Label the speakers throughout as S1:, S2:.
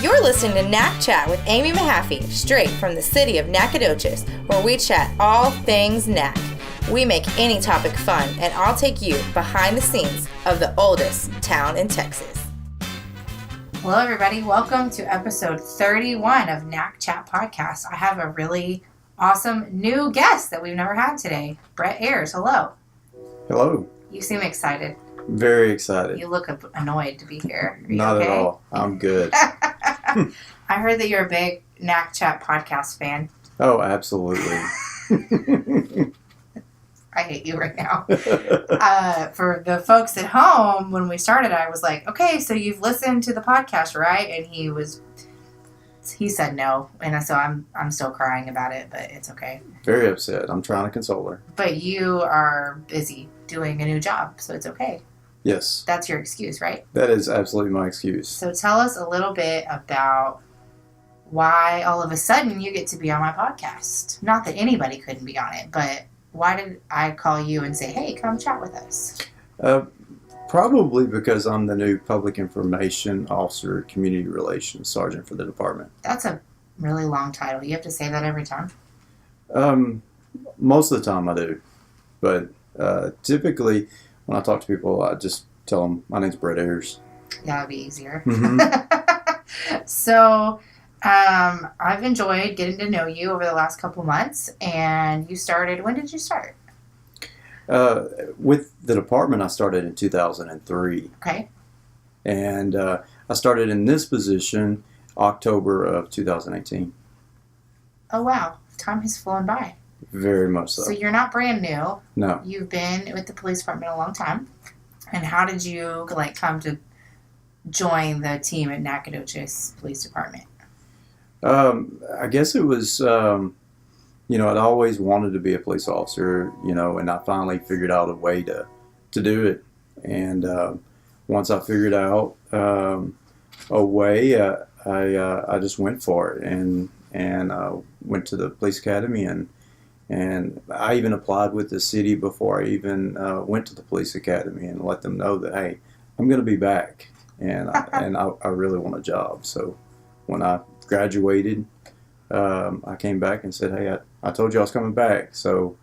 S1: You're listening to NacChat with Amy Mahaffey, straight from the city of Nacogdoches, where we chat all things Nac. We make any topic fun, and I'll take you behind the scenes of the oldest town in Texas. Hello, everybody. Welcome to episode 31 of NacChat Podcast. I have a really awesome new guest that we've never had today, Brett Ayres. Hello.
S2: Hello.
S1: You seem excited.
S2: Very excited.
S1: You look annoyed to be here. Are you
S2: Not
S1: okay?
S2: at all. I'm good.
S1: I heard that you're a big NacChat podcast fan.
S2: Oh, absolutely.
S1: I hate you right now. For the folks at home, when we started, I was like, okay, so you've listened to the podcast, right? And he said no. And so I'm still crying about it, but it's okay.
S2: Very upset. I'm trying to console her.
S1: But you are busy doing a new job, so it's okay.
S2: Yes.
S1: That's your excuse, right?
S2: That is absolutely my excuse.
S1: So tell us a little bit about why all of a sudden you get to be on my podcast. Not that anybody couldn't be on it, but why did I call you and say, hey, come chat with us?
S2: Probably because I'm the new Public Information Officer, Community Relations Sergeant for the department.
S1: That's a really long title. You have to say that every time?
S2: Most of the time I do. But typically, when I talk to people, I just tell them, my name's Brett Ayres.
S1: That would be easier.
S2: Mm-hmm.
S1: So, I've enjoyed getting to know you over the last couple months, and when did you start?
S2: With the department, I started in 2003.
S1: Okay.
S2: And I started in this position October of 2018.
S1: Oh, wow. Time has flown by.
S2: Very much so.
S1: So you're not brand new.
S2: No.
S1: You've been with the police department a long time. And how did you come to join the team at Nacogdoches Police Department?
S2: I guess it was, I'd always wanted to be a police officer, and I finally figured out a way to do it. And once I figured out a way, I just went for it and went to the police academy and I even applied with the city before I even went to the police academy and let them know that, hey, I'm going to be back and I really want a job. So when I graduated, I came back and said, hey, I told you I was coming back. So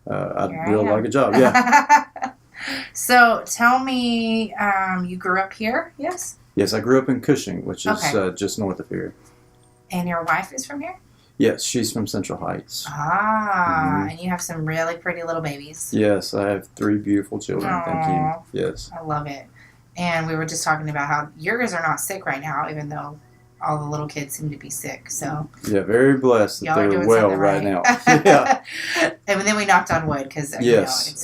S2: I'd really like a job. Yeah.
S1: So tell me, you grew up here, yes?
S2: Yes, I grew up in Cushing, which is just north of here.
S1: And your wife is from here?
S2: Yes, she's from Central Heights.
S1: And you have some really pretty little babies.
S2: Yes, I have 3 beautiful children.
S1: Aww.
S2: Thank you. Yes.
S1: I love it. And we were just talking about how yours are not sick right now, even though all the little kids seem to be sick. So
S2: yeah, very blessed that they're well right now. Yeah.
S1: And then we knocked on wood because it's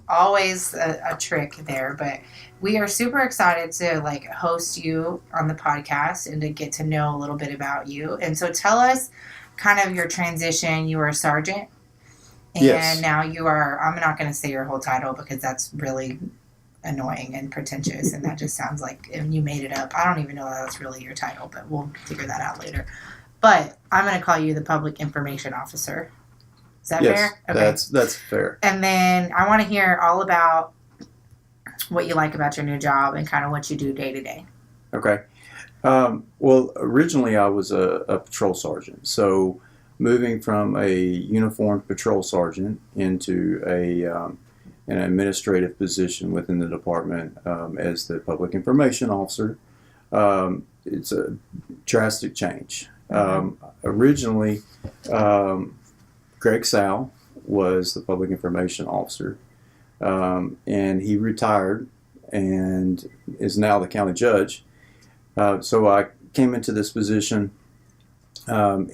S1: always a trick there. But we are super excited to host you on the podcast and to get to know a little bit about you. And so tell us kind of your transition. You were a sergeant. And now you are, I'm not going to say your whole title because that's really annoying and pretentious, and that just sounds like you made it up. I don't even know that that's really your title, but we'll figure that out later. But I'm going to call you the Public Information Officer. Is that fair? Okay.
S2: That's fair.
S1: And then I want to hear all about what you like about your new job and kind of what you do day to day. Okay.
S2: Well, originally I was a patrol sergeant, so moving from a uniformed patrol sergeant into an administrative position within the department as the Public Information Officer, it's a drastic change. Originally, Greg Sal was the Public Information Officer, and he retired and is now the county judge. So I came into this position.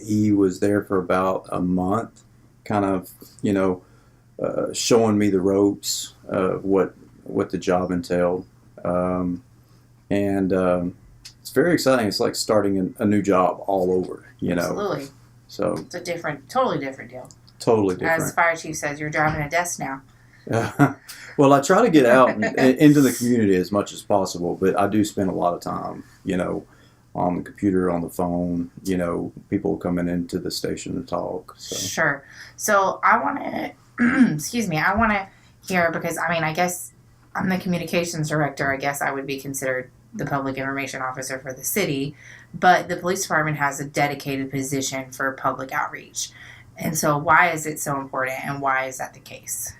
S2: He was there for about a month, kind of, showing me the ropes of what the job entailed. It's very exciting. It's like starting a new job all over,
S1: Absolutely.
S2: So
S1: it's a totally different deal.
S2: Totally different.
S1: As Fire Chief says, you're driving a desk now.
S2: Well, I try to get out into the community as much as possible, but I do spend a lot of time, on the computer, on the phone, people coming into the station to talk. So.
S1: Sure. So I want to, I want to hear, because, I guess I'm the communications director. I guess I would be considered the public information officer for the city, but the police department has a dedicated position for public outreach. And so why is it so important, and why is that the case?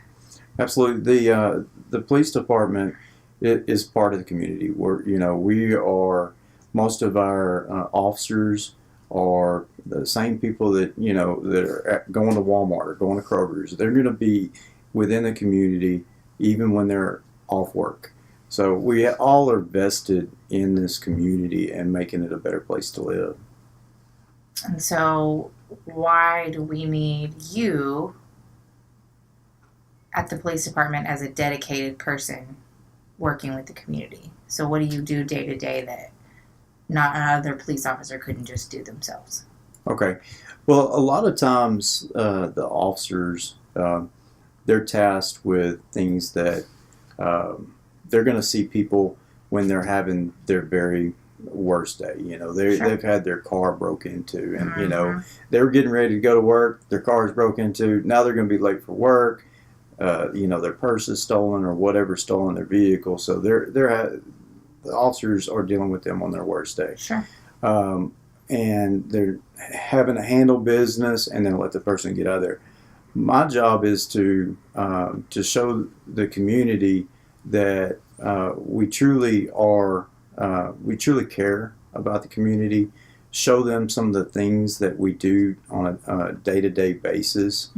S2: Absolutely. The police department is part of the community. We are, most of our officers are the same people that, that are going to Walmart or going to Kroger's. They're going to be within the community even when they're off work. So we all are vested in this community and making it a better place to live.
S1: And so why do we need you at the police department as a dedicated person working with the community? So what do you do day to day that not another police officer couldn't just do themselves?
S2: Okay. Well, a lot of times the officers, they're tasked with things that they're going to see people when they're having their very worst day. They've had their car broke into, and they were getting ready to go to work. Their car is broke into. Now they're going to be late for work. Their purse is stolen or whatever, stolen their vehicle. So the officers are dealing with them on their worst day.
S1: Sure.
S2: And they're having to handle business and then let the person get out of there. My job is to show the community that we truly care about the community, show them some of the things that we do on a day-to-day basis,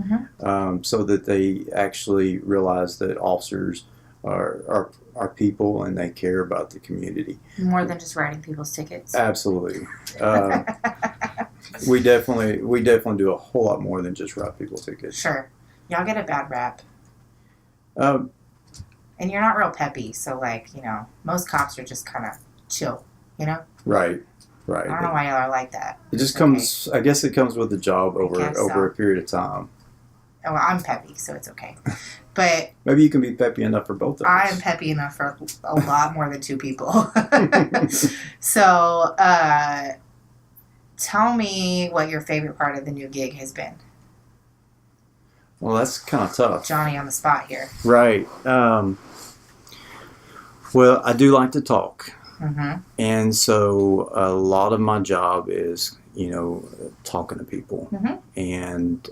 S2: so that they actually realize that officers are people and they care about the community.
S1: More than just writing people's tickets.
S2: Absolutely. We definitely do a whole lot more than just write people's tickets.
S1: Sure. Y'all get a bad rap. And you're not real peppy, so most cops are just kind of chill,
S2: Right.
S1: I don't know why y'all are like that.
S2: It just comes. I guess it comes with the job over a period of time.
S1: Well, I'm peppy, so it's okay. But
S2: maybe you can be peppy enough for both of us.
S1: I am peppy enough for a lot more than two people. So, tell me what your favorite part of the new gig has been.
S2: Well, that's kind of tough.
S1: Johnny on the spot here.
S2: Right. Well, I do like to talk. And so a lot of my job is, talking to people. And,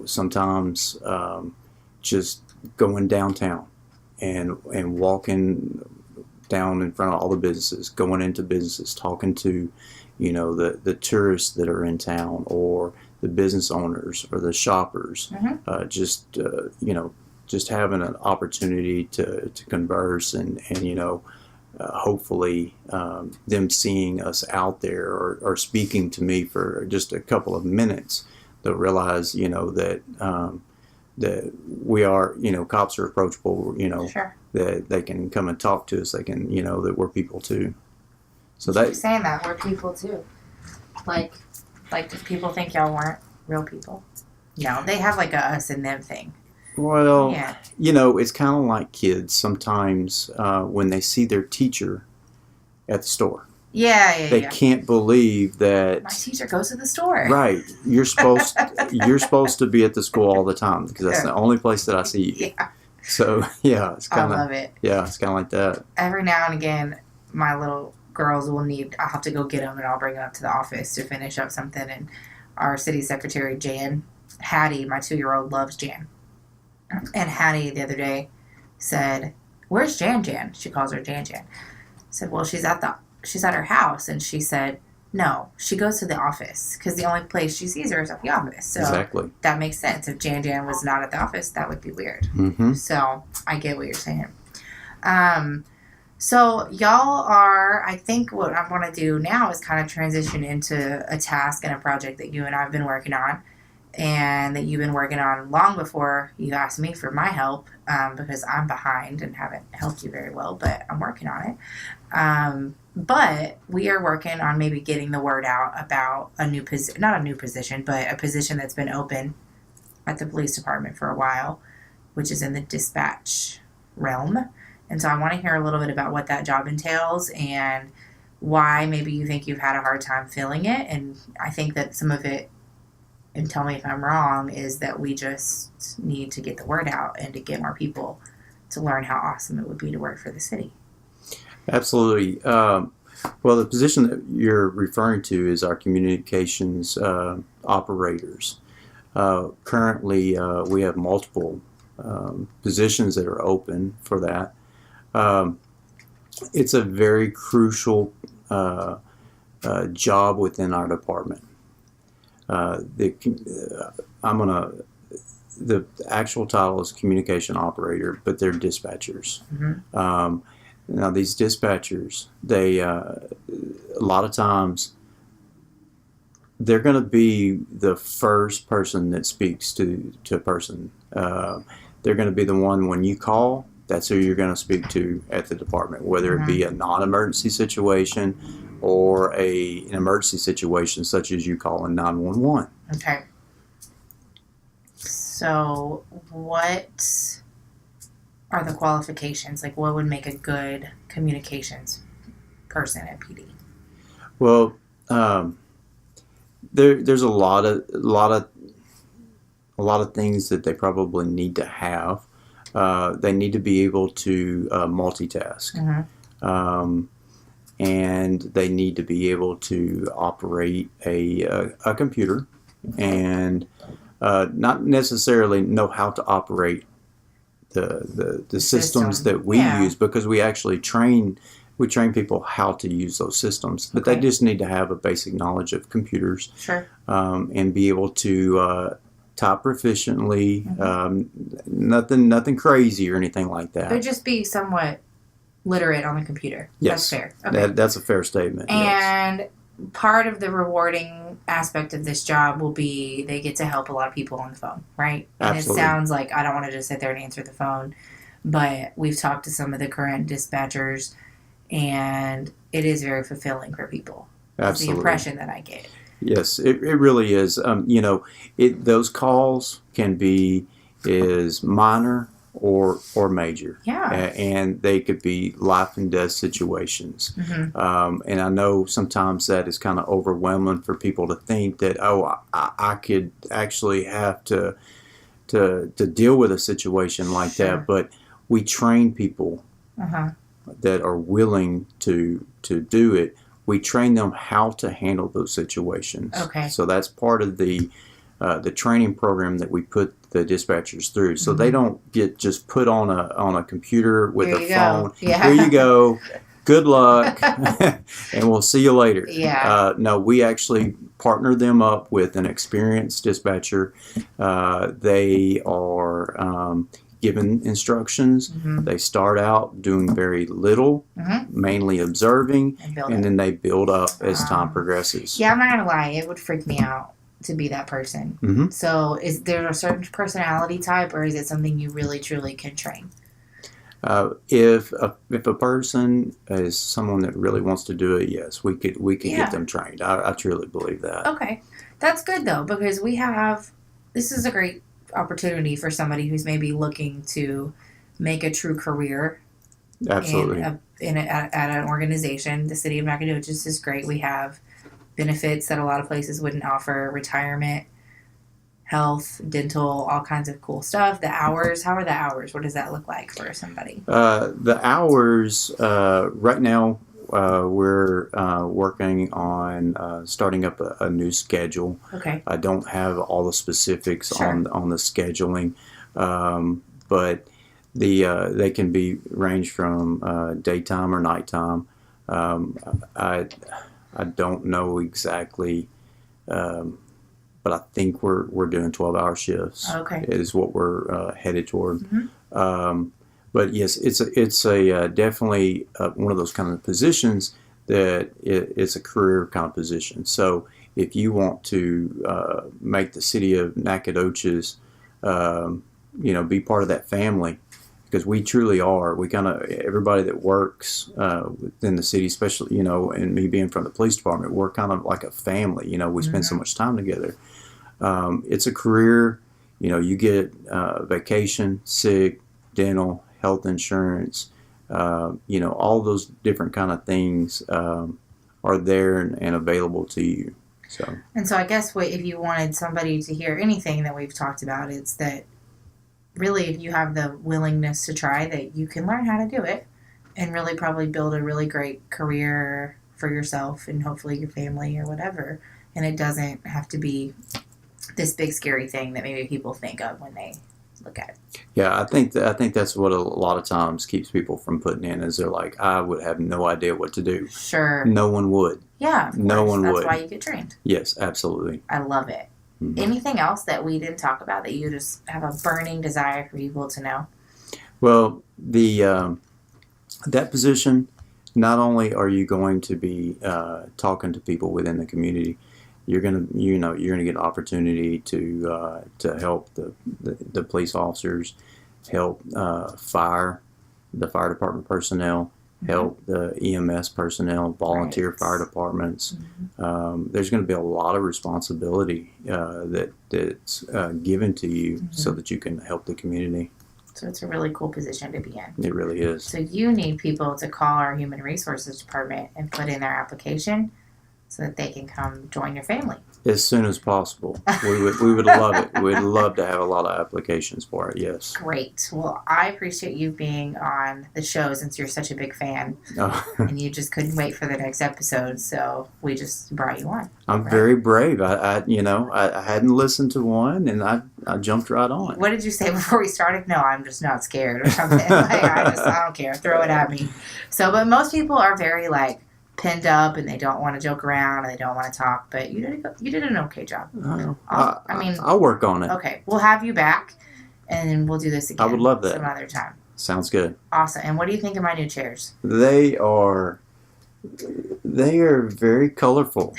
S2: sometimes just going downtown and walking down in front of all the businesses, going into businesses, talking to, the tourists that are in town, or the business owners or the shoppers, just having an opportunity to converse and hopefully them seeing us out there or speaking to me for just a couple of minutes, they'll realize, that we are, cops are approachable,
S1: Sure.
S2: that they can come and talk to us. They can, that we're people too. So
S1: you're saying that we're people too. Like, do people think y'all weren't real people? No, they have a us and them thing.
S2: Well, it's kind of like kids sometimes when they see their teacher at the store. They can't believe that
S1: my teacher goes to the store.
S2: Right. You're supposed to be at the school all the time because that's the only place that I see you. Yeah. So, it's kind of... I love it. Yeah, it's kind of like that.
S1: Every now and again, my little girls I'll have to go get them and I'll bring them up to the office to finish up something. And our city secretary, Jan, Hattie, my 2-year-old, loves Jan. And Hattie the other day said, "Where's Jan Jan?" She calls her Jan Jan. I said, "Well, she's at her house." And she said, "No, she goes to the office because the only place she sees her is at the office." So
S2: exactly.
S1: That makes sense. If Jan Jan was not at the office, that would be weird. So I get what you're saying. So y'all are, I think what I want to do now is kind of transition into a task and a project that you and I have been working on, and that you've been working on long before you asked me for my help, because I'm behind and haven't helped you very well, but I'm working on it. But we are working on maybe getting the word out about not a new position, but a position that's been open at the police department for a while, which is in the dispatch realm. And so I want to hear a little bit about what that job entails and why maybe you think you've had a hard time filling it. And I think that some of it, and tell me if I'm wrong, is that we just need to get the word out and to get more people to learn how awesome it would be to work for the city.
S2: Absolutely. Well, the position that you're referring to is our communications operators. Currently, we have multiple positions that are open for that. Um, it's a very crucial job within our department. I'm gonna. The actual title is communication operator, but they're dispatchers. Now, these dispatchers, they a lot of times they're going to be the first person that speaks to a person. They're going to be the one when you call. That's who you're going to speak to at the department, whether it be a non-emergency situation or an emergency situation, such as you call in 911.
S1: Okay. So, what are the qualifications? Like, what would make a good communications person at PD?
S2: Well, there's a lot of things that they probably need to have. They need to be able to multitask, and they need to be able to operate a computer, and not necessarily know how to operate the systems that we use, because we actually train people how to use those systems, but they just need to have a basic knowledge of computers, and be able to type proficiently. Nothing crazy or anything like that.
S1: But just be somewhat literate on the computer.
S2: Yes,
S1: that's fair. Okay.
S2: That's a fair statement.
S1: And part of the rewarding aspect of this job will be they get to help a lot of people on the phone, right? And Absolutely. It sounds like, I don't want to just sit there and answer the phone, but we've talked to some of the current dispatchers, and it is very fulfilling for people. Absolutely. That's the impression that I get.
S2: Yes, it really is. Those calls can be as minor or major. Yeah. And they could be life and death situations. And I know sometimes that is kind of overwhelming for people to think that, I could actually have to deal with a situation like that. But we train people that are willing to do it. We train them how to handle those situations. Okay. So that's part of the training program that we put the dispatchers through. So they don't get just put on a computer with a phone. Here you go. Good luck, and we'll see you later. Yeah. No, we actually partner them up with an experienced dispatcher. They are given instructions. They start out doing very little, mainly observing, and then they build up as time progresses.
S1: Yeah, I'm not gonna lie, it would freak me out to be that person. So is there a certain personality type, or is it something you really truly can train?
S2: If a person is someone that really wants to do it, yes, we could get them trained. I truly believe that. Okay, that's good though, because this is a great opportunity for somebody who's maybe looking to make a true career. Absolutely. At an organization. The city of Nacogdoches is great. We have benefits that a lot of places wouldn't offer: retirement, health, dental, all kinds of cool stuff. The hours, how are the hours? What does that look like for somebody? The hours, right now, we're working on starting up a new schedule. Okay. I don't have all the specifics on the scheduling, but they can be range from daytime or nighttime. I don't know exactly, but I think we're doing 12-hour shifts. Okay. Is what we're headed toward. But yes, it's a definitely one of those kind of positions that it's a career kind of position. So if you want to make the city of Nacogdoches, be part of that family, because we truly are. We kind of, everybody that works within the city, especially, and me being from the police department, we're kind of like a family. We spend so much time together. It's a career. You get vacation, sick, dental, health insurance, all those different kind of things are there and available to you. So I guess if you wanted somebody to hear anything that we've talked about, it's that really if you have the willingness to try, that you can learn how to do it.
S1: and really probably build a really great career for yourself and hopefully your family or whatever. And it doesn't have to be this big scary thing that maybe people think of when they look at it.
S2: Yeah, I think that's what a lot of times keeps people from putting in is they're like, I would have no idea what to do.
S1: Sure.
S2: No one would.
S1: Yeah,
S2: no one would.
S1: That's why you get trained.
S2: Yes, absolutely.
S1: I love it. Mm-hmm. Anything else that we didn't talk about that you just have a burning desire for people to know?
S2: Well, that position, not only are you going to be talking to people within the community, you're gonna get an opportunity to help the police officers, help the fire department personnel, help the EMS personnel, volunteer fire departments. Mm-hmm. There's going to be a lot of responsibility that's given to you so that you can help the community.
S1: So it's a really cool position to be in.
S2: It really is.
S1: So you need people to call our Human Resources Department and put in their application so that they can come join your family.
S2: As soon as possible. We would love it. We'd love to have a lot of applications for it, yes.
S1: Great. Well, I appreciate you being on the show since you're such a big fan. Oh. And you just couldn't wait for the next episode, so we just brought you on.
S2: I'm very brave. I hadn't listened to one, and I jumped right on.
S1: What did you say before we started? No, I'm just not scared or something. I don't care. Throw it at me. So, but most people are very pinned up and they don't want to joke around and they don't want to talk, but you did an okay job.
S2: I'll work on it.
S1: Okay, we'll have you back and we'll do this again.
S2: I would love that.
S1: Some other time.
S2: Sounds good.
S1: Awesome. And what do you think of my new chairs?
S2: They are very colorful.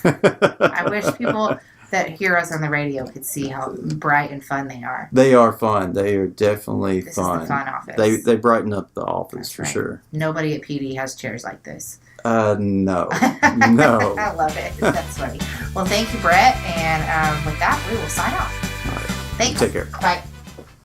S1: I wish people that hear us on the radio could see how bright and fun they are.
S2: They are fun. They are definitely
S1: fun. This
S2: is
S1: the fun office.
S2: They brighten up the office. That's for
S1: right.
S2: Sure.
S1: Nobody at PD has chairs like this.
S2: No. No.
S1: I love it. That's funny. Well, thank you, Brett. And with that, we will sign off.
S2: All right.
S1: Thanks.
S2: Take care.
S1: Bye.